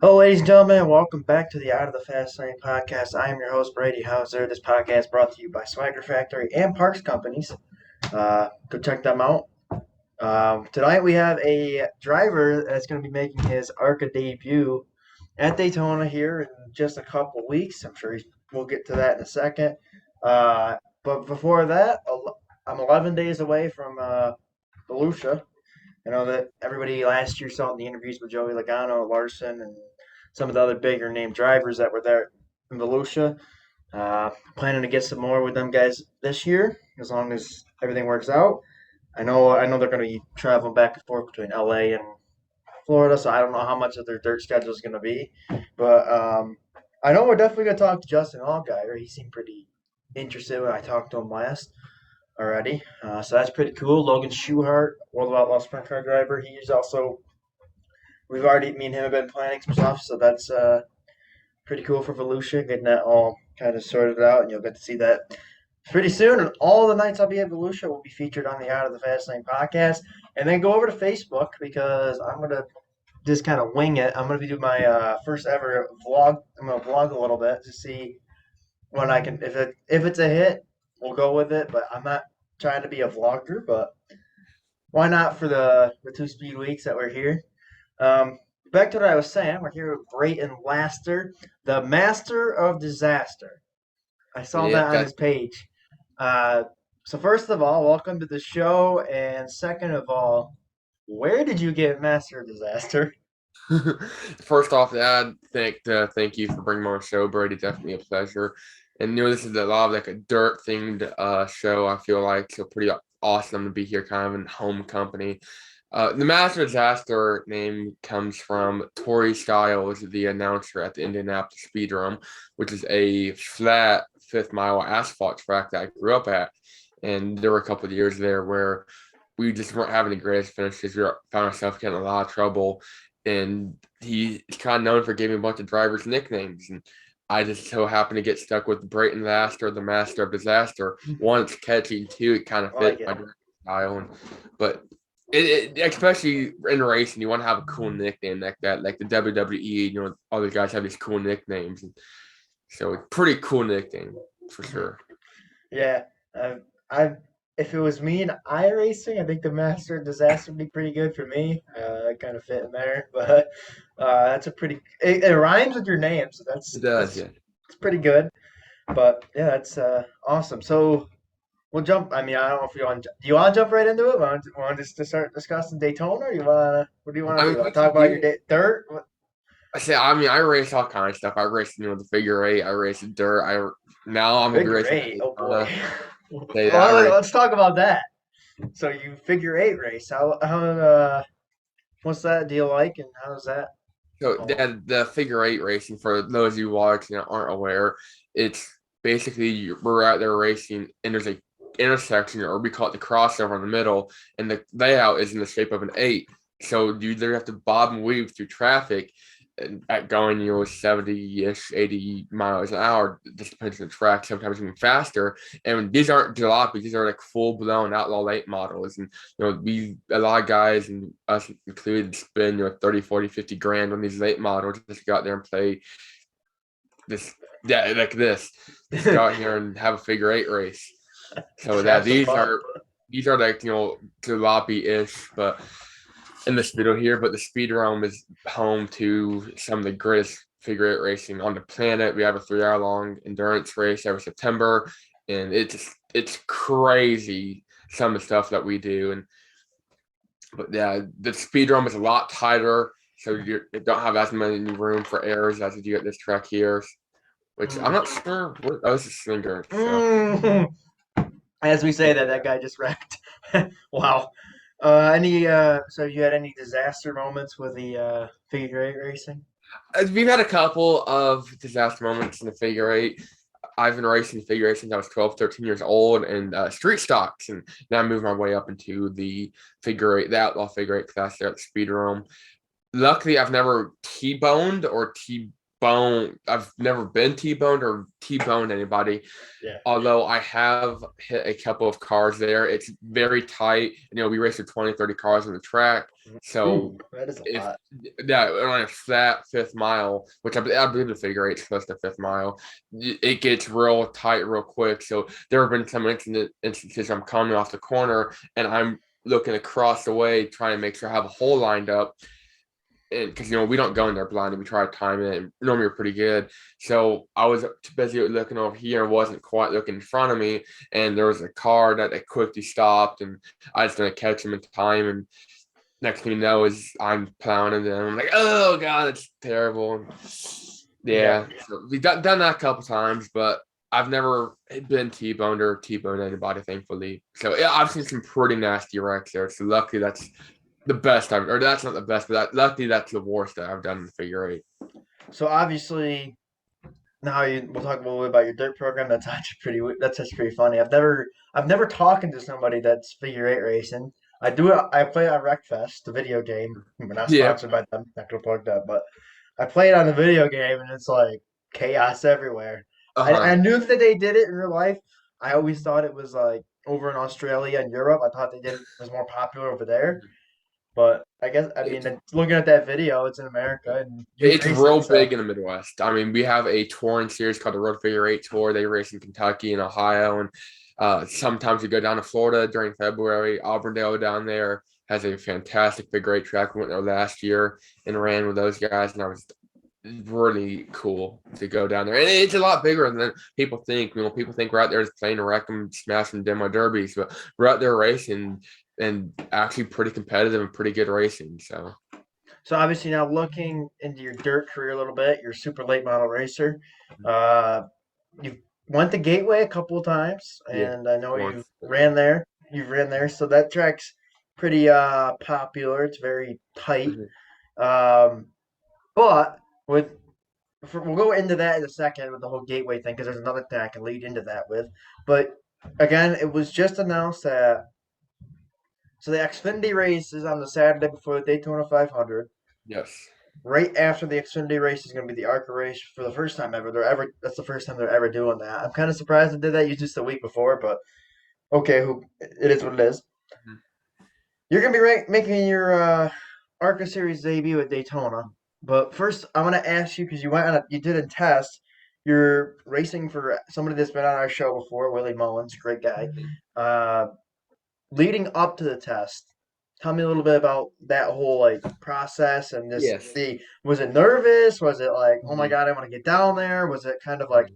Hello, ladies and gentlemen. Welcome back to the Out of the Fast Lane podcast. I am your host, Brady Hauser. This podcast is brought to you by Swagger Factory and Parks Companies. Go check them out. Tonight we have a driver that's going to be making his ARCA debut at Daytona here in just a couple weeks. I'm sure we'll get to that in a second. But before that, I'm 11 days away from Volusia. I know that everybody last year saw in the interviews with Joey Logano, Larson, and some of the other bigger name drivers that were there in Volusia. Planning to get some more with them guys this year, as long as everything works out. I know they're going to be traveling back and forth between LA and Florida, so I don't know how much of their dirt schedule is going to be. But I know we're definitely going to talk to Justin Allgaier. He seemed pretty interested when I talked to him last already. So that's pretty cool. Logan Schuchart, World Outlaw Sprint Car driver. He's also, me and him have been planning some stuff, so that's pretty cool for Volusia, getting that all kind of sorted out, and you'll get to see that pretty soon. And all the nights I'll be at Volusia will be featured on the Out of the Fast Lane podcast. And then go over to Facebook because I'm going to just kind of wing it. I'm going to be doing my first ever vlog. I'm going to vlog a little bit to see when I can, if it's a hit, we'll go with it. But I'm not trying to be a vlogger, but why not for the two speed weeks that we're here? Back to what I was saying, we're here with Brayton Laster, the master of disaster. I saw Yeah, that on his page. Uh, so first of all, welcome to the show, and second of all, where did you get master of disaster? First off, I'd thank you for bringing me on the show, Brady. Definitely a pleasure. And this is a lot of like a dirt themed show. I feel like so pretty awesome to be here, kind of in home company. The Master Disaster name comes from Tori Stiles, the announcer at the Indianapolis Speedrome, which is a flat 5th mile asphalt track that I grew up at. And there were a couple of years there where we just weren't having the greatest finishes. Found ourselves getting in a lot of trouble. And he's kind of known for giving a bunch of drivers nicknames. And I just so happened to get stuck with Brayton Laster, the Master of Disaster. One, it's catchy. Two, it kind of I like fits it. my style. But especially in racing, you want to have a cool nickname like that. Like the WWE, all the guys have these cool nicknames. And so it's pretty cool nickname for sure. Yeah, I if it was me in iRacing, I think the Master of Disaster would be pretty good for me. I kind of fit in there, but that's a pretty. It rhymes with your name, so It that's does, that's yeah. it's pretty good. But yeah, that's awesome. So we'll jump. I mean, I don't know if you want. Do you want to jump right into it? Want to start discussing Daytona? Or you want to? What do you want I to mean, do? Want we to talk can about your do. dirt? I race all kinds of stuff. I race, the figure eight. I race the dirt. Now I'm gonna be Figure racing eight. Oh boy. Daytona. Say that I race. Let's talk about that. So you figure eight race. How what's that deal like, and how's that? So Oh, the figure eight racing, for those of you watching that aren't aware, it's basically we're out there racing, and there's a intersection, or we call it the crossover in the middle, and the layout is in the shape of an eight. So you either have to bob and weave through traffic at going 70-ish 80 miles an hour. This depends on the track, sometimes even faster. And these aren't jalopies, these are like full-blown outlaw late models. And we, a lot of guys, and us included, spend 30, 40, 50 grand on these late models just to go out there and play this, yeah, like this go out here and have a figure eight race. So just that have some these fun. are like jalopy-ish, but in this video here. But the Speedrome is home to some of the greatest figure eight racing on the planet. We have a 3 hour long endurance race every September, and it's crazy some of the stuff that we do. And but yeah, the Speedrome is a lot tighter, so you don't have as many room for errors as you do at this track here. Which I'm Mm. not sure what. Oh, this is Slinger. So Mm. As we say that, that guy just wrecked. Wow. Any so you had any disaster moments with the figure eight racing? we've had a couple of disaster moments in the figure eight. I've been racing figure eight since I was 12, 13 years old, and street stocks. And now I moved my way up into the figure eight, the outlaw figure eight class there at the Speedrome. Luckily, I've never T-boned or boned. I've never been T-boned or T-boned anybody. Yeah. Although I have hit a couple of cars there. It's very tight. We race with 20, 30 cars on the track. So Ooh, that is a if lot. that on a flat fifth mile, which I believe the figure eight's close to fifth mile, it gets real tight real quick. So there have been some instances I'm coming off the corner and I'm looking across the way trying to make sure I have a hole lined up. And because we don't go in there blind, we try to time it. And normally we're pretty good. So I was too busy looking over here and wasn't quite looking in front of me. And there was a car that they quickly stopped, and I was gonna catch him in time. And next thing you know is I'm plowing into them. I'm like, oh god, it's terrible. Yeah. Yeah, so we've done that a couple times, but I've never been T-boned or T-boned anybody, thankfully. So yeah, I've seen some pretty nasty wrecks there. So luckily that's the best I've, or that's not the best, but luckily that's the worst that I've done in the figure eight. So obviously, now we'll talk a little bit about your dirt program. That's actually pretty funny. I've never talked to somebody that's figure eight racing. I do. I play on Wreckfest, the video game. We're not Yeah. sponsored by them. Not gonna plug that, but I played on the video game, and it's like chaos everywhere. I Uh-huh. knew that they did it in real life. I always thought it was like over in Australia and Europe. I thought it was more popular over there. But I guess It's looking at that video, it's in America and you it's race it. real So big in the Midwest. I mean, we have a touring series called the Road Figure Eight Tour. They race in Kentucky and Ohio, and sometimes we go down to Florida during February. Auburndale down there has a fantastic figure eight track. We went there last year and ran with those guys, and I was really cool to go down there. And it's a lot bigger than people think. People think we're out there just playing a wreck and smashing demo derbies, but we're out there racing and actually pretty competitive and pretty good racing. So So obviously now looking into your dirt career a little bit, you're a super late model racer. Uh, you've went to Gateway a couple of times, yeah, and I know you once. ran there. You've ran there, so that track's pretty popular. It's very tight. Mhm. Um, but we'll go into that in a second with the whole Gateway thing because there's another thing I can lead into that with. But again, it was just announced that so the Xfinity race is on the Saturday before the Daytona 500. Yes. Right after the Xfinity race is going to be the ARCA race for the first time ever. That's the first time they're ever doing that. I'm kind of surprised they did that. You just the week before, but okay, who it is what it is. Mhm. You're going to be making your ARCA series debut at Daytona. But first, I want to ask you because you did a test. You're racing for somebody that's been on our show before, Willie Mullins, great guy. Mhm. Uh, Leading up to the test, tell me a little bit about that whole like process and just Yes. the was it nervous? Was it like, oh my Mhm. God, I want to get down there? Was it kind of like, Mhm.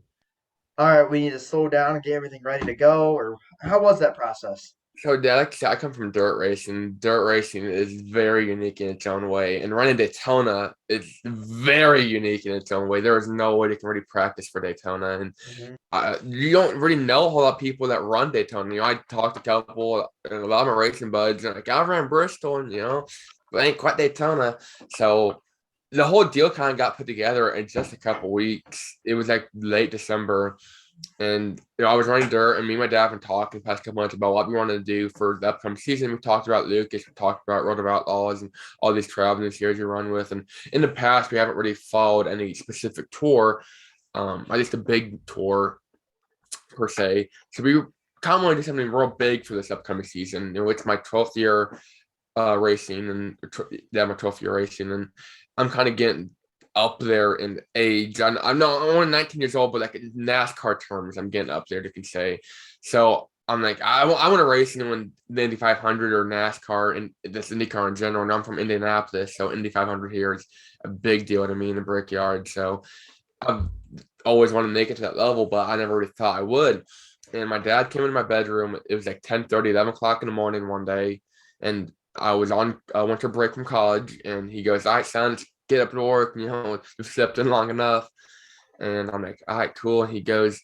all right, we need to slow down and get everything ready to go? Or how was that process? So, yeah, like I said, I come from dirt racing. Dirt racing is very unique in its own way, and running Daytona is very unique in its own way. There is no way to can really practice for Daytona, and Hmm. you don't really know a whole lot of people that run Daytona. I talked to a couple, and a lot of my racing buds, and like I ran Bristol, and but ain't quite Daytona. So the whole deal kind of got put together in just a couple weeks. It was like late December, and I was running dirt, and me and my dad have been talking the past couple months about what we wanted to do for the upcoming season. We talked about Lucas, we talked about Road of Outlaws, and all these traveling series we run with. And in the past, we haven't really followed any specific tour, at least a big tour per se. So we kind of want to do something real big for this upcoming season. It's my 12th year racing, and my 12th year racing, and I'm kind of getting up there in age. I'm only 19 years old, but like in NASCAR terms, I'm getting up there, you can say. So I'm like, I want to race in the Indy 500 or NASCAR and this IndyCar in general. And I'm from Indianapolis, so Indy 500 here is a big deal to me in the Brickyard. So I've always wanted to make it to that level, but I never really thought I would. And my dad came into my bedroom. It was like 10:30, 11 o'clock in the morning one day. And I was on winter break from college. And he goes, all right, son, let's get up to work. You've slept in long enough. And I'm like, all right, cool. And he goes,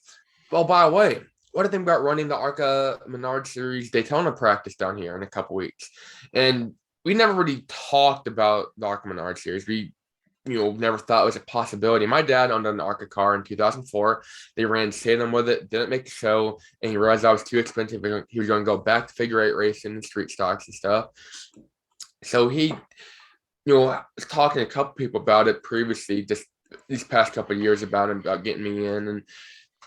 well, by the way, what do you think about running the ARCA Menard Series Daytona practice down here in a couple weeks? And we never really talked about the ARCA Menard Series. We never thought it was a possibility. My dad owned an ARCA car in 2004. They ran Salem with it, didn't make the show, and he realized that was too expensive. He was going to go back to figure eight racing and street stocks and stuff. So he was talking to a couple people about it previously, just these past couple of years about him, about getting me in, and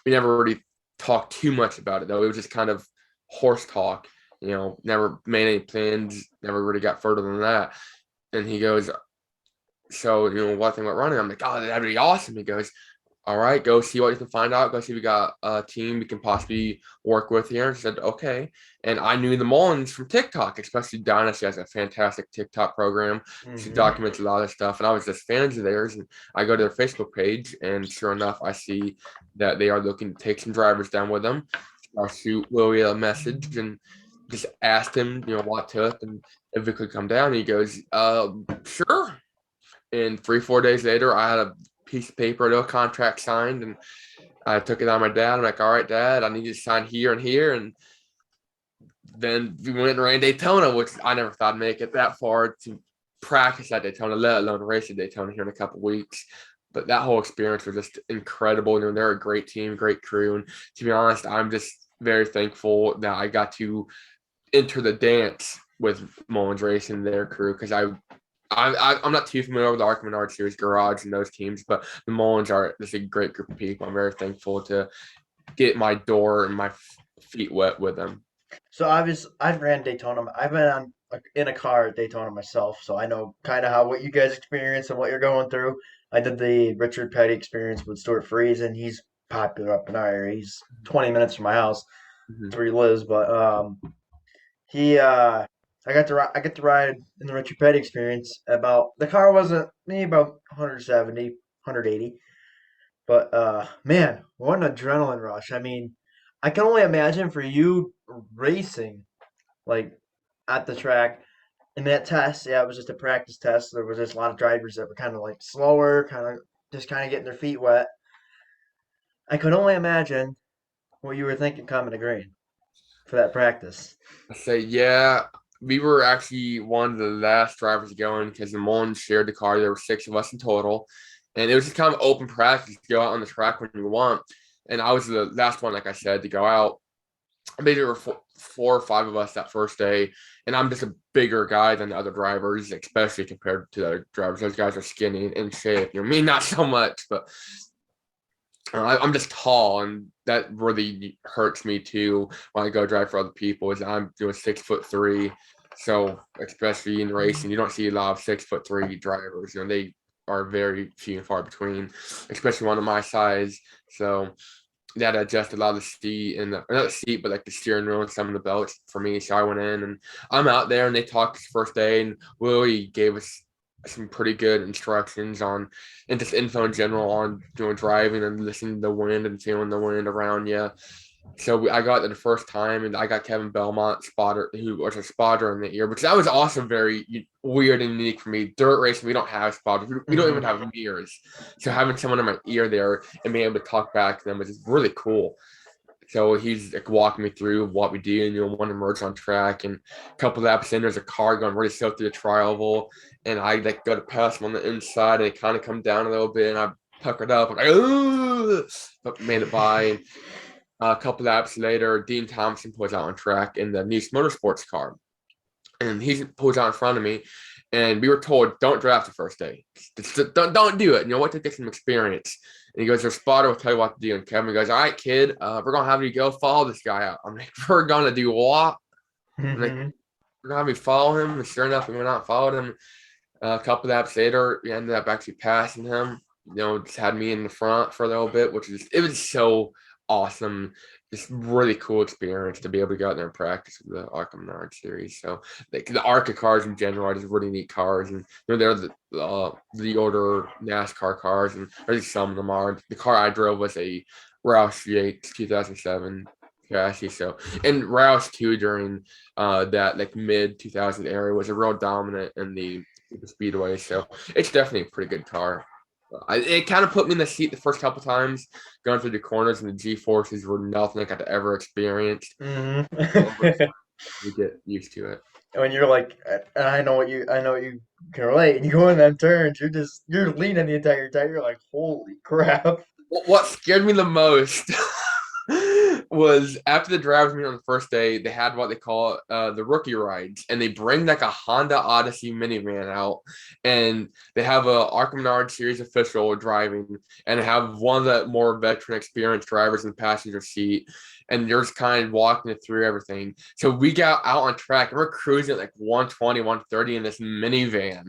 we never really talked too much about it though. It was just kind of horse talk, never made any plans, never really got further than that. And he goes, so, what thing about running? I'm like, oh, that'd be awesome. He goes, all right, go see what you can find out. Go see if we got a team we can possibly work with here. And I said, okay. And I knew the Mullins from TikTok, especially Dynasty has a fantastic TikTok program. She Mm-hmm. documents a lot of stuff. And I was just fans of theirs. And I go to their Facebook page, and sure enough, I see that they are looking to take some drivers down with them. I'll shoot Willie a message and just asked him, what took and if we could come down. And he goes, sure. And 3-4 days later, I had a piece of paper, a contract signed, and I took it on my dad. I'm like, all right, Dad, I need you to sign here and here. And then we went and ran Daytona, which I never thought I'd make it that far to practice at Daytona, let alone race at Daytona here in a couple of weeks. But that whole experience was just incredible. They're a great team, great crew. And to be honest, I'm just very thankful that I got to enter the dance with Mullins Racing and their crew, because I'm not too familiar with the ARCA Menard Series Garage and those teams, but the Mullins are just a great group of people. I'm very thankful to get my door and my feet wet with them. So I've ran Daytona. I've been in a car at Daytona myself, so I know kind of how what you guys experience and what you're going through. I did the Richard Petty experience with Stuart Freeze, and he's popular up in our area. He's 20 minutes from my house. Mm-hmm. That's where he lives, but he I got to ride in the Richard Petty experience. About the car wasn't maybe about 170, 180, but man, what an adrenaline rush! I mean, I can only imagine for you racing like at the track in that test. Yeah, it was just a practice test. There was just a lot of drivers that were kind of like slower, kind of getting their feet wet. I could only imagine what you were thinking coming to green for that practice. I say, yeah, we were actually one of the last drivers going because the Mullins shared the car. There were 6 of us in total. And it was just kind of open practice to go out on the track when you want. And I was the last one, like I said, to go out. Maybe there were 4 or 5 of us that first day, and I'm just a bigger guy than the other drivers, especially compared to the other drivers. Those guys are skinny and in shape. Me, not so much, but I'm just tall, and that really hurts me too when I go drive for other people. Is I'm doing 6'3", so especially in racing, you don't see a lot of 6'3" drivers. They are very few and far between, especially one of my size. So that adjusted a lot of the seat and not the seat, but like the steering wheel and some of the belts for me. So I went in and I'm out there, and they talked the first day, and Willie gave us some pretty good instructions on and just info in general on doing driving and listening to the wind and feeling the wind around you. So I got there the first time, and I got Kevin Belmont spotter, who was a spotter in the ear, because that was also very weird and unique for me. Dirt racing, we don't have spotters. We don't even have mirrors. So having someone in my ear there and being able to talk back to them was just really cool. So he's like walking me through what we do, and want to merge on track. And a couple of laps in, there's a car going really slow through the tri-oval, and I like go to pass him on the inside, and it kind of come down a little bit, and I puckered up. I'm like, ooh, but made it by. And a couple laps later, Dean Thompson pulls out on track in the Nice Motorsports car, and he pulls out in front of me. And we were told, don't draft the first day. Don't do it. What, to get some experience. And he goes, their spotter will tell you what to do. And Kevin goes, all right, kid, we're going to have you go follow this guy out. I'm like, we're going to do what? I'm like, we're going to have you follow him. And sure enough, we went out and followed him. A couple of laps later, we ended up actually passing him. Just had me in the front for a little bit, it was so awesome. Just really cool experience to be able to go out there and practice with the ARCA Menard series. So the ARCA cars in general are just really neat cars, and they're the older NASCAR cars, and at least some of them are. The car I drove was a Roush GX 2007 chassis. So, and Roush too during that like mid 2000 era was a real dominant in the speedway. So it's definitely a pretty good car. It kind of put me in the seat the first couple times going through the corners, and the G forces were nothing I got to ever experience. You get used to it. When you're like, and I know you can relate. And you go in them turns, you're leaning the entire time. You're like, holy crap! What scared me the most was after the drivers meet on the first day, they had what they call the rookie rides, and they bring like a Honda Odyssey minivan out, and they have a Arca Series official driving, and have one of the more veteran, experienced drivers in the passenger seat, and you're just kind of walking it through everything. So we got out on track, and we're cruising at like 120, 130 in this minivan.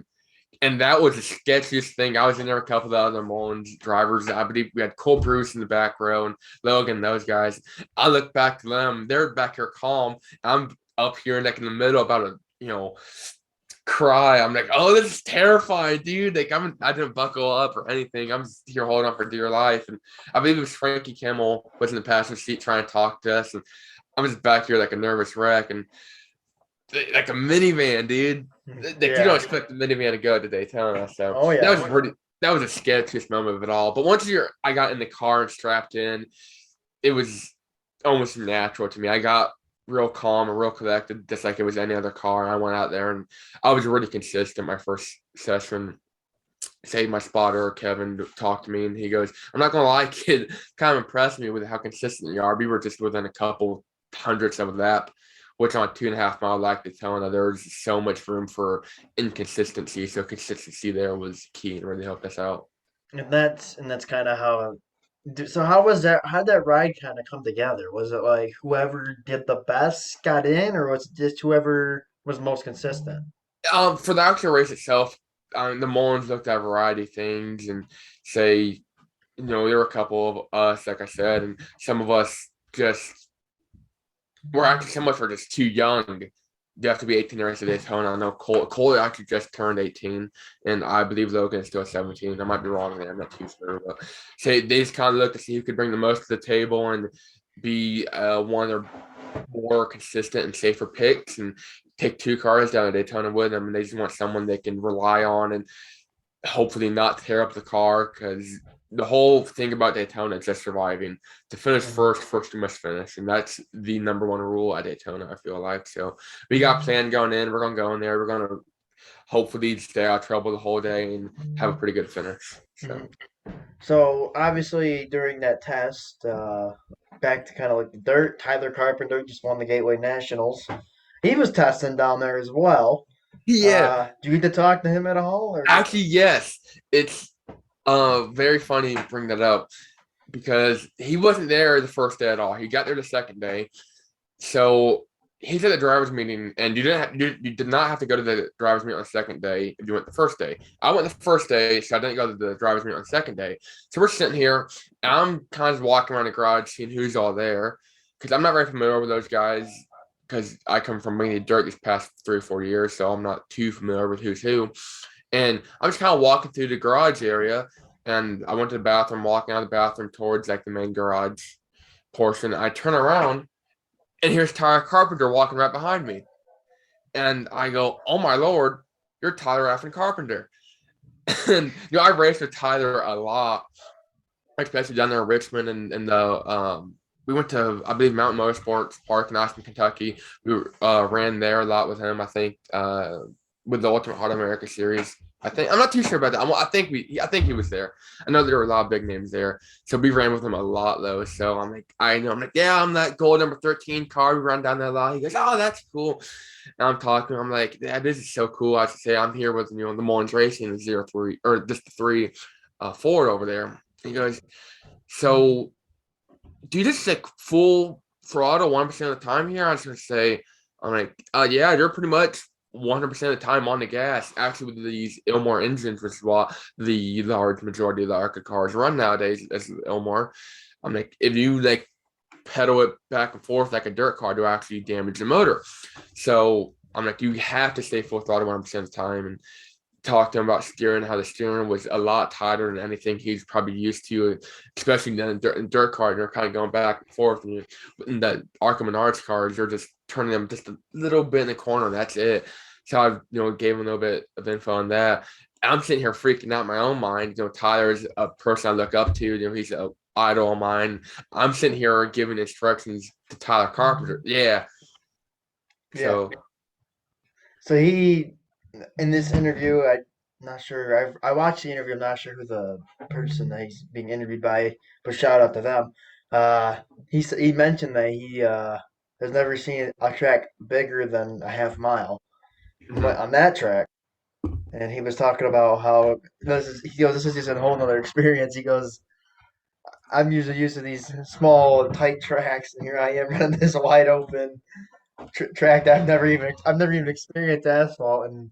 And that was the sketchiest thing. I was in there with a couple of the other Mullins drivers. I believe we had Cole Bruce in the back row and Logan, those guys. I look back to them. They're back here calm. I'm up here like in the middle about to, cry. I'm like, oh, this is terrifying, dude. Like I didn't buckle up or anything. I'm just here holding on for dear life. And I believe it was Frankie Kimmel was in the passenger seat trying to talk to us. And I'm just back here like a nervous wreck. And like a minivan, dude. Like, you don't expect the minivan to go to Daytona. So that was the sketchiest moment of it all. But once I got in the car and strapped in, it was almost natural to me. I got real calm and real collected, just like it was any other car. I went out there and I was really consistent my first session. Say my spotter, Kevin, talked to me and he goes, I'm not gonna lie, kid, kind of impressed me with how consistent you are. We were just within a couple hundredths of that, which on a 2.5 mile like Daytona, there's so much room for inconsistency. So consistency there was key and really helped us out. And that's kind of how. So how was that? How did that ride kind of come together? Was it like whoever did the best got in, or was it just whoever was most consistent? For the actual race itself, the Mullins looked at a variety of things and say, there were a couple of us, like I said, and some of us just were actually some of us were just too young. You have to be 18 to race at Daytona. I know Cole actually just turned 18, and I believe Logan is still 17. I might be wrong there. I'm not too sure, but say they just kind of looked to see who could bring the most to the table and be one of their more consistent and safer picks, and take two cars down to Daytona with them. And they just want someone they can rely on and hopefully not tear up the car, because the whole thing about Daytona is just surviving. To finish first you must finish, and that's the number one rule at Daytona, I feel like. So we got planned going in. We're gonna go in there. We're gonna hopefully stay out of trouble the whole day and have a pretty good finish. So. So obviously during that test, back to kind of like the dirt, Tyler Carpenter just won the Gateway Nationals. He was testing down there as well. Yeah, Do you get to talk to him at all? Or actually, yes. It's very funny to bring that up because he wasn't there the first day at all. He got there the second day. So he's at the driver's meeting, and you did not have to go to the driver's meeting on the second day if you went the first day. I went the first day, so I didn't go to the driver's meeting on the second day. So we're sitting here, and I'm kind of walking around the garage seeing who's all there, because I'm not very familiar with those guys, because I come from mainly dirt these past 3 or 4 years, so I'm not too familiar with who's who. And I'm just kind of walking through the garage area, and I went to the bathroom, walking out of the bathroom towards like the main garage portion. I turn around, and here's Tyler Carpenter walking right behind me. And I go, oh my Lord, you're Tyler effing Carpenter. And I raced with Tyler a lot, especially down there in Richmond and the we went to, I believe, Mountain Motorsports Park in Austin, Kentucky. We ran there a lot with him, I think, with the Ultimate Auto America series. I'm not too sure about that. I think he was there. I know there were a lot of big names there. So we ran with him a lot though. So I'm like, yeah, I'm that gold number 13 car. We run down that lot. He goes, oh, that's cool. And I'm talking. I'm like, yeah, this is so cool. I should say I'm here with the Mullins Racing, the 03 or just the 3 Ford over there. He goes, so do you just like full throttle 1% of the time here? I was gonna say, I'm like, yeah, you're pretty much 100% of the time on the gas. Actually, with these Ilmor engines, which is what the large majority of the ARCA cars run nowadays, as Ilmor. I'm like, if you like pedal it back and forth like a dirt car, to actually damage the motor. So I'm like, you have to stay full throttle 100% of the time. And talked to him about steering, how the steering was a lot tighter than anything he's probably used to, especially in dirt cars. You're kind of going back and forth. And in the Arca Menards cars, you're just turning them just a little bit in the corner. That's it. So I, gave him a little bit of info on that. I'm sitting here freaking out in my own mind. Tyler's a person I look up to. He's an idol of mine. I'm sitting here giving instructions to Tyler Carpenter. Yeah. So. Yeah. So he, in this interview, I'm not sure. I watched the interview. I'm not sure who the person that he's being interviewed by, but shout out to them. Uh, he mentioned that he has never seen a track bigger than a half mile. He went Mhm. on that track, and he was talking about how he goes, this is just a whole nother experience. He goes, I'm usually used to these small, tight tracks, and here I am running this wide open track that I've never even experienced asphalt. And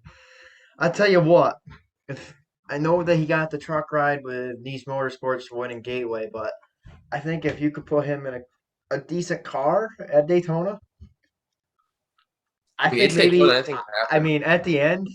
I tell you what, if I know that he got the truck ride with Nice Motorsports for winning Gateway, but I think if you could put him in a decent car at Daytona, I I mean, think it's Daytona. maybe, Anything can I happen. mean, at the end,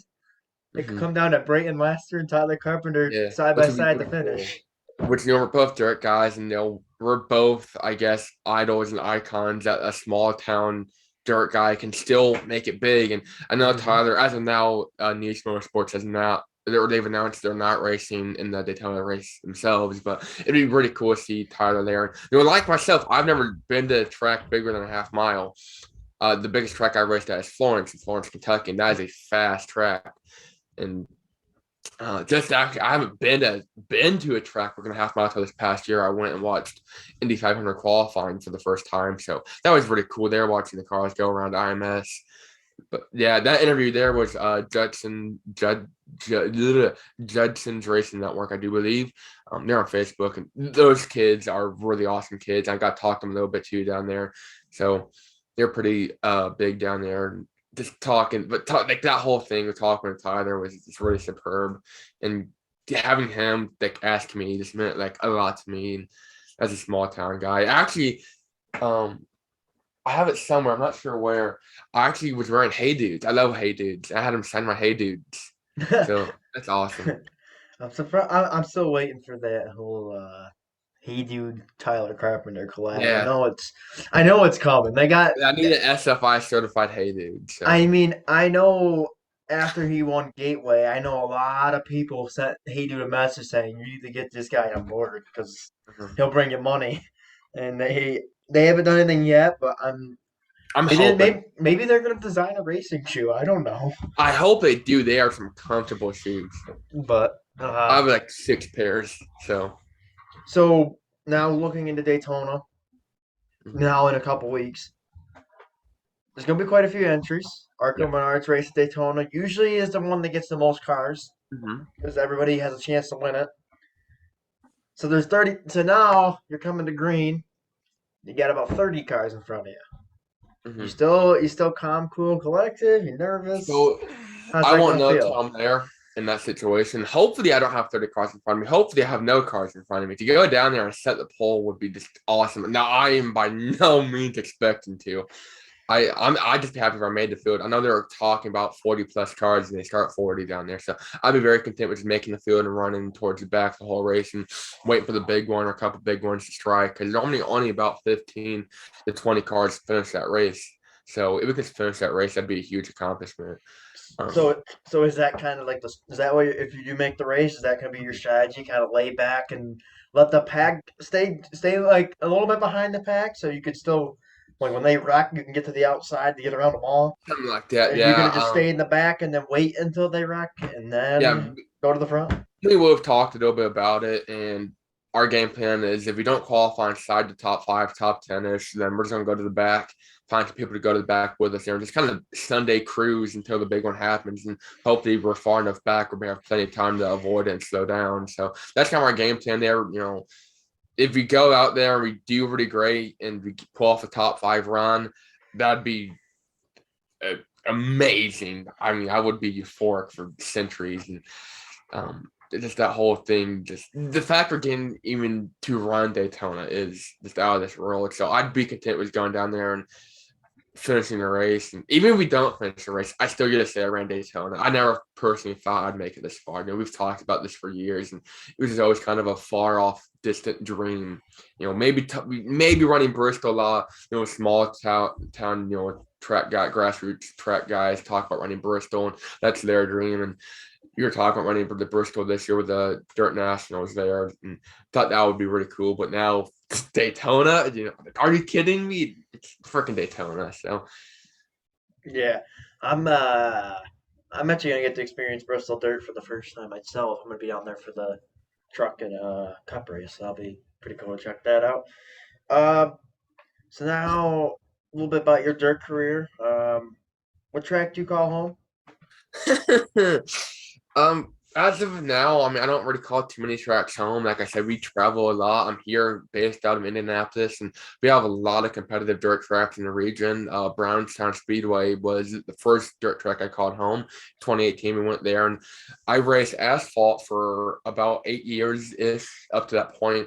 it could Hmm. come down to Brayton Laster and Tyler Carpenter Yeah, side by which would be side to pretty cool. finish. Which we're both dirt guys, and we're both, I guess, idols and icons that a small town dirt guy can still make it big. And I know Hmm. Tyler, as of now, Niche Motorsports has not. They've announced they're not racing in the Daytona race themselves, but it'd be really cool to see Tyler there. Like myself, I've never been to a track bigger than a half mile. The biggest track I raced at is Florence, in Florence, Kentucky, and that is a fast track. And just actually, I haven't been to a track we're gonna half mile this past year. I went and watched Indy 500 qualifying for the first time, so that was really cool. There, watching the cars go around IMS. But yeah, that interview there was Judson's Racing Network, I do believe. They're on Facebook, and those kids are really awesome kids. I got to talk to them a little bit too down there, so they're pretty big down there. Just talking, but like that whole thing with talking with Tyler was just really superb, and having him like ask me just meant like a lot to me. And as a small town guy, actually, um, I have it somewhere. I'm not sure where. I actually was wearing Hey Dudes. I love Hey Dudes. I had him sign my Hey Dudes. So that's awesome. I'm surprised. I'm still waiting for that whole "Hey Dude" Tyler Carpenter collab. Yeah. I know it's coming. They got. I need an SFI certified Hey Dude. So I mean, I know after he won Gateway, I know a lot of people sent "Hey Dude" a message saying you need to get this guy on board because mhm. he'll bring you money. And they haven't done anything yet, but I'm hoping. maybe they're gonna design a racing shoe. I don't know, I hope they do. They are some comfortable shoes. but I have like 6 pairs. So so now looking into Daytona mhm. now in a couple weeks. There's gonna be quite a few entries. Arca Yeah. Menards race at Daytona usually is the one that gets the most cars Mhm. because everybody has a chance to win it. So there's 30. So now you're coming to green. You got about 30 cars in front of you. Mhm. You still calm, cool, and collective. You're nervous. So How's I that won't gonna know feel? till I'm there in that situation. Hopefully, I don't have 30 cars in front of me. Hopefully, I have no cars in front of me. To go down there and set the pole would be just awesome. Now, I am by no means expecting to. I just be happy if I made the field. I know they're talking about 40 plus cars and they start 40 down there. So I'd be very content with just making the field and running towards the back the whole race and waiting for the big one or a couple big ones to strike. Because only about 15 to 20 cars to finish that race. So if we could finish that race, that'd be a huge accomplishment. Um, So is that kind of like the is that what if you do make the race? Is that gonna be your strategy? Kind of lay back and let the pack stay like a little bit behind the pack, so you could still like when they rock, you can get to the outside to get around them all. Something like that. Or you're Yeah. gonna just stay in the back and then wait until they rock and Yeah. then go to the front. We will have talked a little bit about it, and our game plan is if we don't qualify inside the top five, top 10-ish, then we're just gonna go to the back, find some people to go to the back with us there, and just kind of Sunday cruise until the big one happens. And hopefully we're far enough back where we have plenty of time to avoid it and slow down. So that's kind of our game plan there. If we go out there and we do really great and we pull off a top five run, that'd be uh, amazing. I mean, I would be euphoric for centuries. And just that whole thing, just the fact we're getting even to run Daytona is just out of this world. So I'd be content with going down there and finishing the race. And even if we don't finish the race, I still get to say I ran Daytona. I never personally thought I'd make it this far. We've talked about this for years, and it was just always kind of a far off, distant dream. Maybe running Bristol, small town, track guy, grassroots track guys talk about running Bristol, and that's their dream. And you were talking about running for the Bristol this year with the Dirt Nationals there, and thought that would be really cool. But now Daytona, are you kidding me? It's freaking Daytona. So Yeah, I'm uh I'm actually gonna get to experience Bristol Dirt for the first time myself. I'm gonna be on there for the truck and cup race. So that'll be pretty cool to check that out. Uh, so now a little bit about your dirt career. What track do you call home? As of now, I mean, I don't really call too many tracks home. Like I said, we travel a lot. I'm here based out of Indianapolis, and we have a lot of competitive dirt tracks in the region. Brownstown Speedway was the first dirt track I called home. 2018, we went there, and I raced asphalt for about 8 years ish up to that point.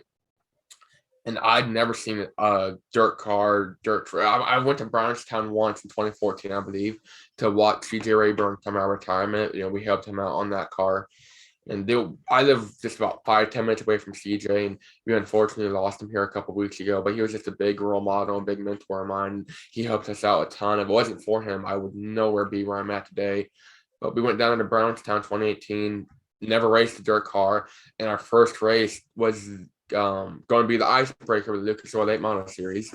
And I'd never seen a dirt car, dirt track. I went to Brownstown once in 2014, I believe, to watch CJ Rayburn come out of retirement. We helped him out on that car. And I live just about 5-10 minutes away from CJ, and we unfortunately lost him here a couple of weeks ago. But he was just a big role model, a big mentor of mine. He helped us out a ton. If it wasn't for him, I would nowhere be where I'm at today. But we went down to Brownstown 2018, never raced a dirt car, and our first race was going to be the icebreaker with the Lucas Oil Late Model Series,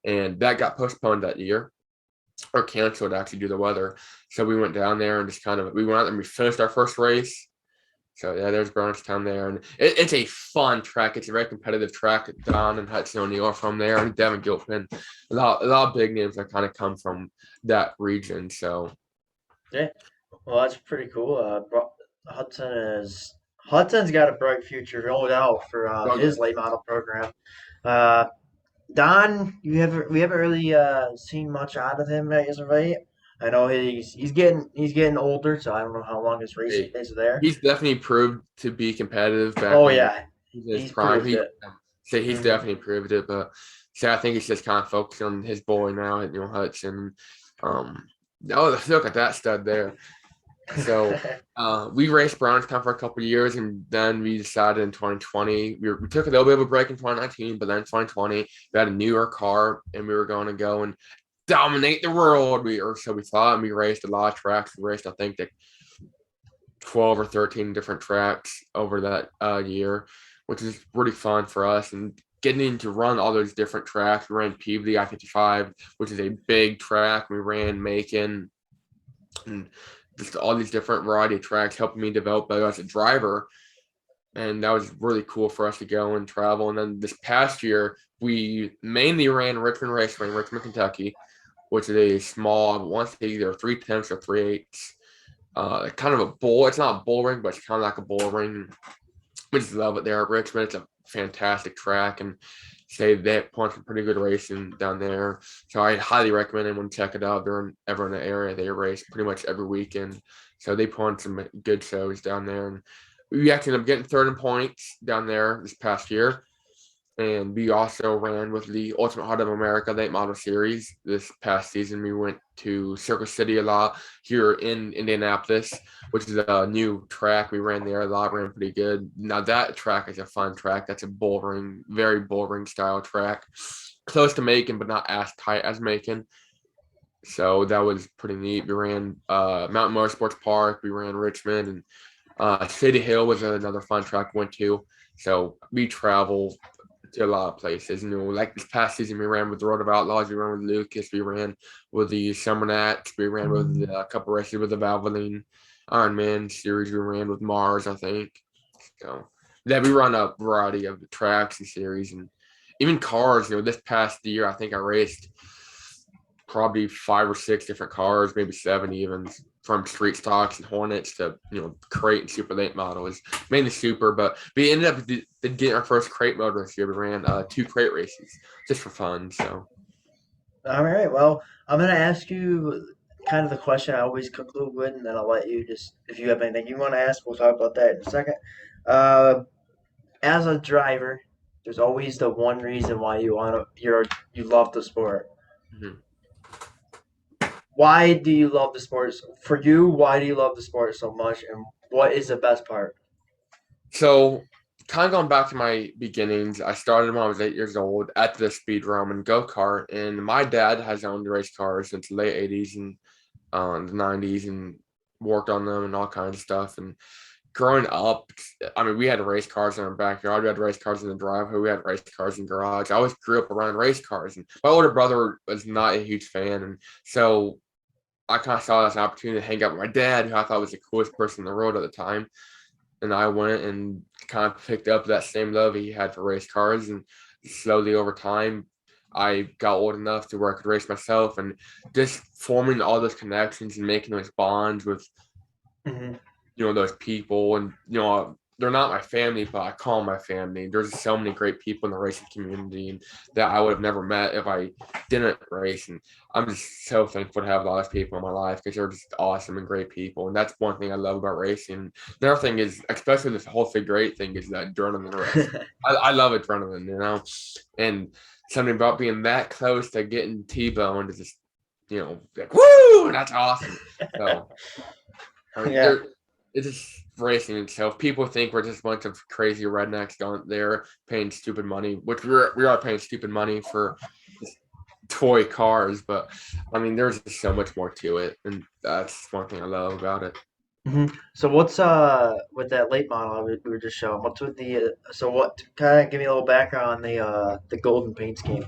and that got postponed that year or canceled actually due to the weather. So we went down there and just we went out and we finished our first race. So yeah, there's Brownstown there, and it's a fun track. It's a very competitive track. Don and Hudson O'Neill are from there, and Devin Gilpin, a lot of big names that kind of come from that region. So Yeah, well, that's pretty cool. Hudson Hudson's got a bright future, no doubt, for oh yeah, his late model program. Uh, Don, we haven't really seen much out of him as of late. I know he's getting older, so I don't know how long his racing hey, days are there. he's definitely proved to be competitive back Oh when yeah, he was in his he's prime. proved He it. say he's Hmm. definitely proved it, but see, I think he's just kind of focused on his boy now, Hudson. Um, oh, look at that stud there. So we raced Brownstown for a couple of years, and then we decided in 2020 we took a little bit of a break in 2019, but then 2020 we had a newer car, and we were going to go and dominate the world. Or so we thought, and we raced a lot of tracks. We raced, I think, 12 or 13 different tracks over that year, which is pretty fun for us. And getting to run all those different tracks, we ran Peabody I-55, which is a big track. We ran Macon, and just all these different variety of tracks helped me develop better as a driver. And that was really cool for us to go and travel. And then this past year, we mainly ran Richmond Raceway in Richmond, Kentucky, which is a small, I want to say either 3/10 or 3/8. Kind of a bowl. It's not a bull ring, but it's kind of like a bull ring. We just love it there at Richmond. It's a fantastic track, and say they put some pretty good racing down there. So I highly recommend anyone check it out. If they're ever in the area. They race pretty much every weekend. So they put on some good shows down there, and we actually ended up getting third in points down there this past year. And we also ran with the Ultimate Heart of America Late Model Series this past season. We went to Circle City a lot here in Indianapolis, which is a new track. We ran there a lot, ran pretty good. Now that track is a fun track. That's a bull ring, very bull ring style track, close to Macon, but not as tight as Macon. So that was pretty neat. We ran Mountain Motorsports Park. We ran Richmond, and City Hill was another fun track we went to. So we travel to a lot of places. Like this past season, we ran with the Road of Outlaws, we ran with Lucas, we ran with the Summer Nats, we ran with a couple races with the Valvoline Ironman series, we ran with Mars, I think. So yeah, we run a variety of tracks and series, and even cars. This past year, I think I raced probably 5 or 6 different cars, maybe 7 even, from street stocks and Hornets to crate and super late models, mainly super. But we ended up getting our first crate motor this year. We ran 2 crate races just for fun. So All right, well, I'm gonna ask you kind of the question I always conclude with, and then I'll let you just if you have anything you want to ask, we'll talk about that in a second. Uh, as a driver, there's always the one reason why you love the sport. mhm. Why do you love the sport? For you, why do you love the sport so much, and what is the best part? So kind of going back to my beginnings, I started when I was 8 years old at the speed realm and go kart, and my dad has owned race cars since the late '80s and the '90s, and worked on them and all kinds of stuff. And growing up, I mean, we had race cars in our backyard. We had race cars in the driveway. We had race cars in the garage. I always grew up around race cars, and my older brother was not a huge fan, and so I kind of saw it as an opportunity to hang out with my dad, who I thought was the coolest person in the world at the time. And I went and kind of picked up that same love he had for race cars, and slowly over time, I got old enough to where I could race myself, and just forming all those connections and making those bonds with Hmm. those people, and they're not my family, but I call them my family. There's so many great people in the racing community, and that I would have never met if I didn't race. And I'm just so thankful to have a lot of people in my life because they're just awesome and great people. And that's one thing I love about racing. Another thing is, especially this whole figure eight thing, is that adrenaline rush. I love adrenaline, and something about being that close to getting T-boned is just, like, woo, that's awesome. So I mean, Yeah. it's just racing itself. People think we're just a bunch of crazy rednecks down there paying stupid money, which we are paying stupid money for just toy cars. But I mean, there's just so much more to it, and that's one thing I love about it. Hmm. So what's with that late model we were just showing? What's with the so what? Kind of give me a little background on the golden paint scheme.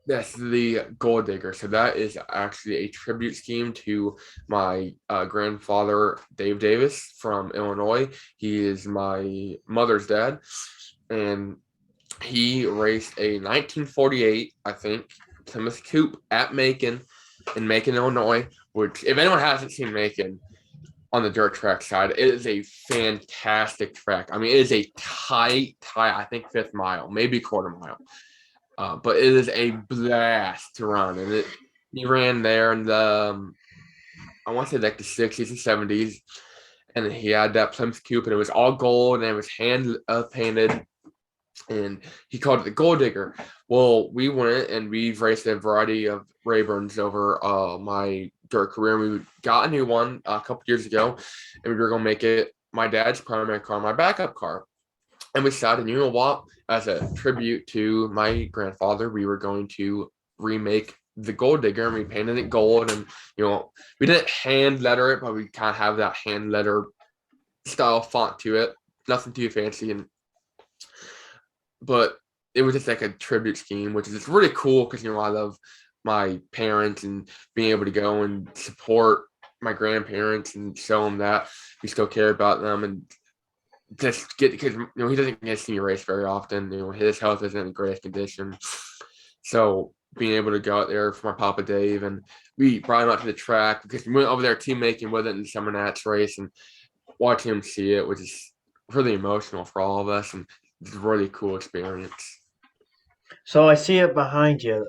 That's the Gold Digger. So that is actually a tribute scheme to my grandfather, Dave Davis from Illinois. He is my mother's dad, and he raced a 1948, I think, Plymouth Coupe at Macon in Macon, Illinois, which, if anyone hasn't seen Macon on the dirt track side, it is a fantastic track. I mean, it is a tight, I think, fifth mile, maybe quarter mile. But it is a blast to run. And he ran there in the, I want to say like the 60s and 70s. And he had that Plymouth Coupe, and it was all gold, and it was hand painted, and he called it the Gold Digger. Well, we went and we've raced a variety of Rayburns over my dirt career. We got a new one a couple years ago, and we were going to make it my dad's primary car, my backup car. And we decided, you know what, as a tribute to my grandfather, we were going to remake the Gold Digger, and we painted it gold. And, we didn't hand letter it, but we kind of have that hand letter style font to it. Nothing too fancy. But it was just like a tribute scheme, which is really cool because I love my parents, and being able to go and support my grandparents and show them that we still care about them, and just get, because he doesn't get to see me race very often. His health isn't in the greatest condition, so being able to go out there for my Papa Dave, and we brought him out to the track because we went over there team making with it in the Summer Nats race, and watching him see it was just really emotional for all of us, and it's a really cool experience. So I see it behind you.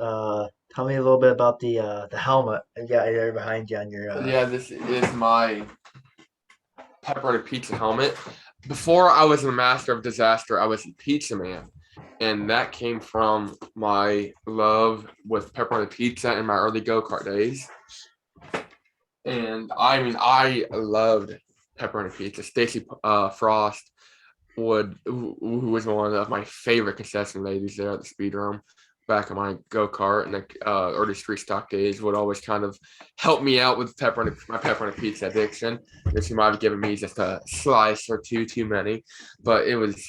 Tell me a little bit about the helmet you got there behind you on your Yeah, this is my pepperoni pizza helmet. Before I was a master of disaster, I was a pizza man. And that came from my love with pepperoni pizza in my early go-kart days. And I mean, I loved pepperoni pizza. Stacy Frost who was one of my favorite concession ladies there at the speed room back in my go-kart and the early street stock days, would always kind of help me out with my pepperoni pizza addiction. And she might have given me just a slice or two too many, but it was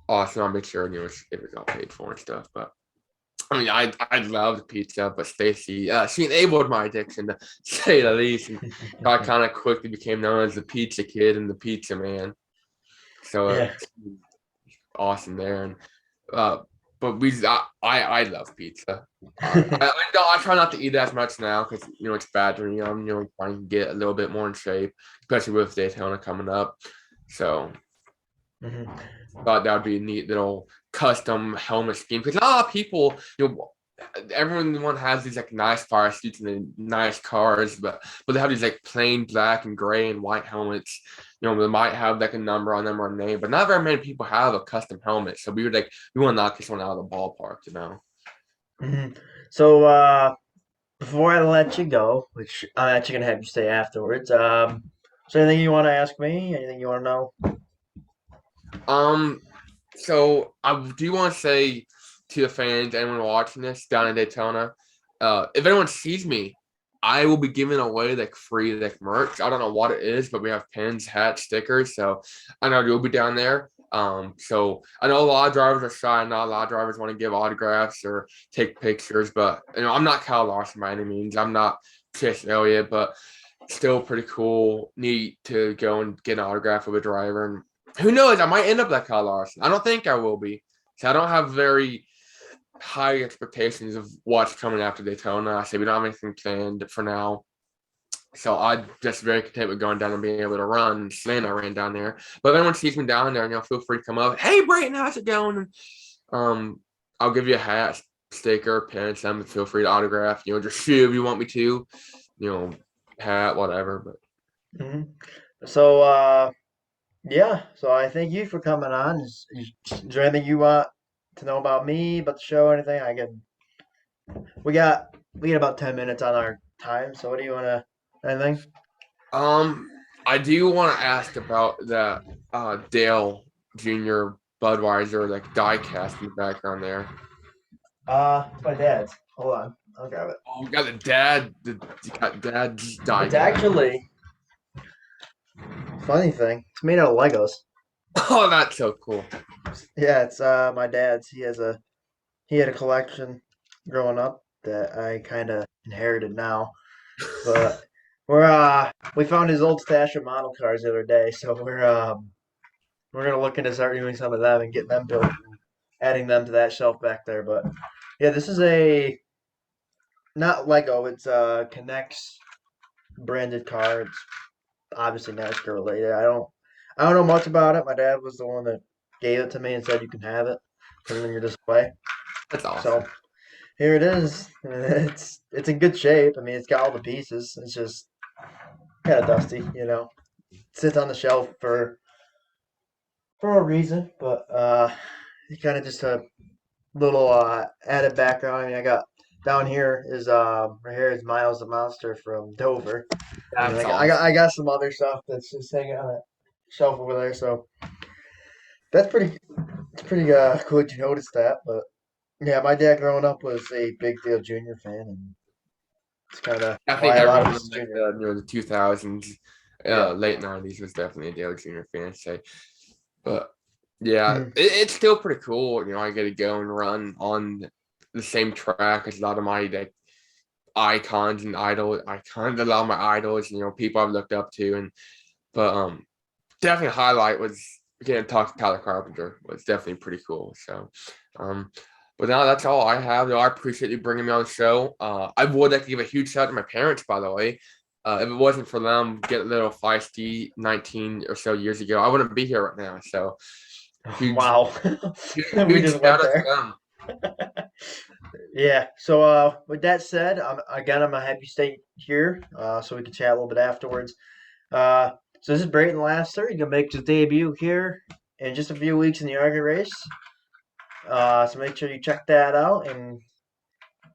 awesome. I'll make sure it was all paid for and stuff. But I mean, I loved pizza, but Stacy, she enabled my addiction, to say the least. And I kind of quickly became known as the pizza kid and the pizza man. So yeah. awesome there. And but I love pizza. I try not to eat as much now because it's bad when you're young. Trying to get a little bit more in shape, especially with Daytona coming up. So Hmm. thought that would be a neat little custom helmet scheme because a lot of people, everyone has these like nice fire suits and nice cars, but they have these like plain black and gray and white helmets. They might have like a number on them or a name, but not very many people have a custom helmet. So we want to knock this one out of the ballpark. Hmm. So before I let you go, which I'm actually gonna have you stay afterwards, so anything you want to ask me? Anything you want to know? Um, so I do want to say to the fans, anyone watching this down in Daytona, if anyone sees me, I will be giving away like free like merch. I don't know what it is, but we have pins, hats, stickers. So I know you'll be down there. So I know a lot of drivers are shy. Not a lot of drivers want to give autographs or take pictures, but I'm not Kyle Larson by any means. I'm not Chase Elliott, but still pretty cool, neat to go and get an autograph of a driver. And who knows, I might end up like Kyle Larson. I don't think I will be. So I don't have very high expectations of what's coming after Daytona. I say we don't have anything planned for now. So I'm just very content with going down and being able to run. Slan, I ran down there. But if anyone sees me down there, feel free to come up. Hey, Brayton, how's it going? And, I'll give you a hat, sticker, pen, something. Feel free to autograph. Just shoe if you want me to. Hat, whatever. But Hmm. So, yeah. So I thank you for coming on. Is there anything you want to know about me, about the show, anything? We got about 10 minutes on our time. So what do you want to? Anything? I do want to ask about that Dale Jr. Budweiser like die cast in the background there. It's my dad's. Hold on, I'll grab it. Oh, we got you got dad's die It's cast. actually funny thing. It's made out of Legos. Oh, that's so cool. Yeah, it's my dad's. He had a collection growing up that I kind of inherited now. But we found his old stash of model cars the other day, so we're gonna look into start doing some of them and getting them built, and adding them to that shelf back there. But yeah, this is a not Lego. It's a Connects branded car. It's obviously NASCAR related. I don't know much about it. My dad was the one that gave it to me and said you can have it, put it in your display. That's awesome. So here it is. It's in good shape. I mean, it's got all the pieces. It's just kind of dusty. Sits on the shelf for a reason, but it's kind of just a little added background. I mean, I got down here is right here is Miles the Monster from Dover, and That's I awesome. got some other stuff that's just hanging on a shelf over there. So that's pretty. It's pretty cool to notice that. But yeah, my dad growing up was a big deal Junior fan, and it's kind of I why think a lot of everyone us in is like Junior. the 2000s, Yeah. late 90s was definitely a Dale Jr. fan. Say, but yeah, Mhm. it's still pretty cool. I get to go and run on the same track as a lot of my like icons, a lot of my idols. People I've looked up to, and but definitely a highlight was getting to talk to Tyler Carpenter. Was definitely pretty cool. So, um, but now that's all I have. Though I appreciate you bringing me on the show. I would like to give a huge shout out to my parents, by the way. If it wasn't for them getting a little feisty 19 or so years ago, I wouldn't be here right now. So, huge, Wow. huge, We huge just went shout out to there. them. Yeah. So with that said, I'm happy you stay here so we can chat a little bit afterwards. Uh, so this is Brayton Laster. He's gonna make his debut here in just a few weeks in the Arca race. So make sure you check that out, and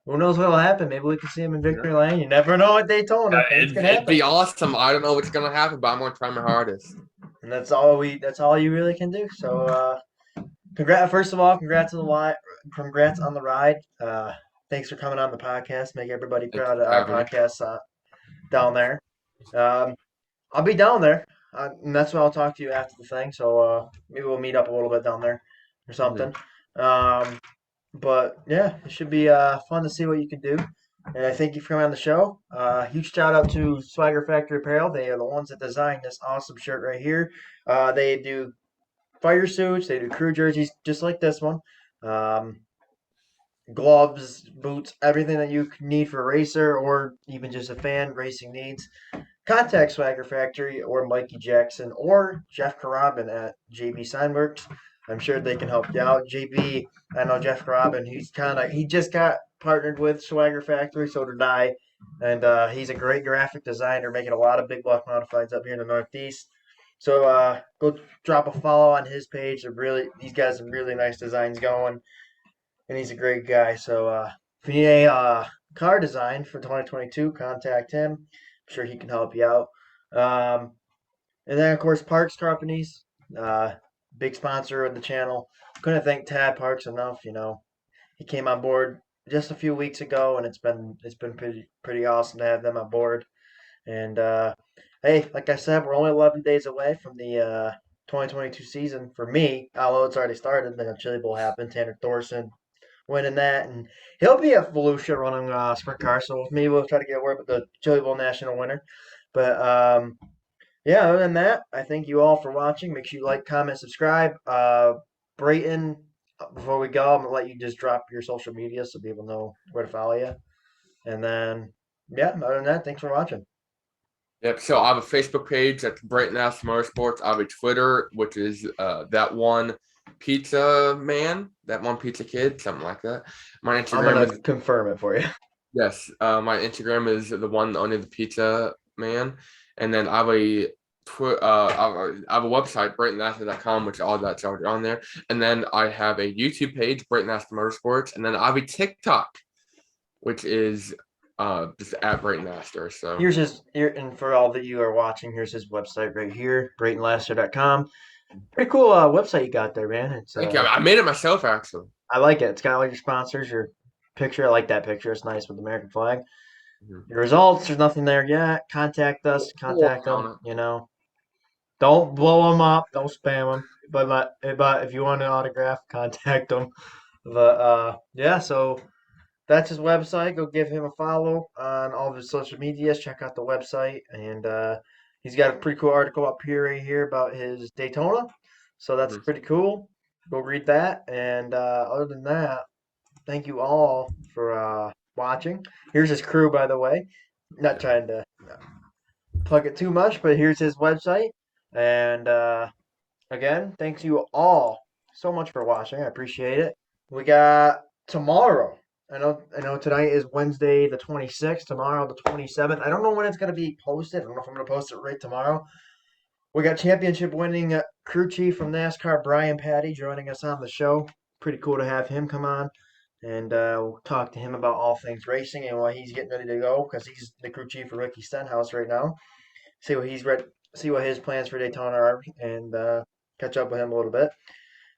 who knows what'll happen? Maybe we can see him in Yeah. Victory Lane. You never know at Daytona. Things can It'd happen, be awesome. I don't know what's gonna happen, but I'm gonna try my hardest. and That's all you really can do. So congrats. First of all, congrats on the ride. Thanks for coming on the podcast. Make everybody Thank you proud of for our having me. podcast down there. Um, I'll be down there, and that's why I'll talk to you after the thing. So maybe we'll meet up a little bit down there or Mhm. something. Um, but yeah, it should be fun to see what you can do. And I thank you for coming on the show. Huge shout out to Swagger Factory Apparel. They are the ones that designed this awesome shirt right here. They do fire suits, they do crew jerseys just like this one. Um, Gloves, boots, everything that you need for a racer or even just a fan racing needs. Contact Swagger Factory or Mikey Jackson or Jeff Carabin at JB Signworks. I'm sure they can help you out. JB, I know Jeff Carabin. He just got partnered with Swagger Factory, so did I, and he's a great graphic designer, making a lot of big block modifieds up here in the Northeast. So go drop a follow on his page. These guys have really nice designs going, and he's a great guy. So if you need a car design for 2022, contact him. I'm sure he can help you out. Um, and then, of course, Parks Companies, uh, big sponsor of the channel. Couldn't thank Tad Parks enough. He came on board just a few weeks ago, and it's been pretty awesome to have them on board. And hey, like I said, we're only 11 days away from the 2022 season for me. Although it's already started, then a Chili Bowl happened. Tanner Thorson winning that, and he'll be at Volusia running sprint car. So maybe we'll try to get a word with the Chili Bowl national winner. But yeah, other than that, I thank you all for watching. Make sure you like, comment, subscribe. Brayton before we go, I'm gonna let you just drop your social media so people know where to follow you. And then, yeah, other than that, thanks for watching. Yep. So I have a Facebook page that's Brayton Laster Motorsports. I have a Twitter, which is that one pizza man, that one pizza kid, something like that. My I'm Instagram gonna is confirm it for you. yes. My Instagram is the one only the pizza man, and then I have a I have a website, BraytonLaster.com, which all that's already on there. And then I have a YouTube page, Brayton Laster Motorsports, and then I have a TikTok, which is just at Brayton Laster. So Here's his here, and for all that you are watching, here's his website right here, BraytonLaster.com. Pretty cool website you got there, man. It's thank you. I made it myself actually. I like it. It's got all your sponsors, your picture. I like that picture. It's nice with the American flag. Mhm. Your results, there's nothing there yet. Contact us. We'll Contact work them. on it. Don't blow them up. Don't spam them. But if you want an autograph, contact them. But yeah. So that's his website. Go give him a follow on all of his social medias. Check out the website, and he's got a pretty cool article up here right here about his Daytona. So that's Mhm. pretty cool. Go read that. And other than that, thank you all for watching. Here's his crew, by the way. Not trying to plug it too much, but here's his website. And again, thanks you all so much for watching. I appreciate it. We got tomorrow. I know tonight is Wednesday the 26th, tomorrow the 27th. I don't know when it's going to be posted. I don't know if I'm going to post it right tomorrow. We got championship winning crew chief from NASCAR, Brian Patty, joining us on the show. Pretty cool to have him come on. And we'll talk to him about all things racing and why he's getting ready to go because he's the crew chief for Ricky Stenhouse right now. See what he's read, see what his plans for Daytona are, and catch up with him a little bit.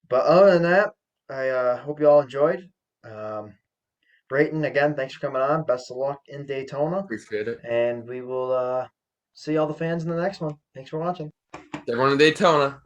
But other than that, I hope you all enjoyed. Um, Brayton, again, thanks for coming on. Best of luck in Daytona, Appreciate it. and we will see all the fans in the next one. Thanks for watching. Everyone in Daytona.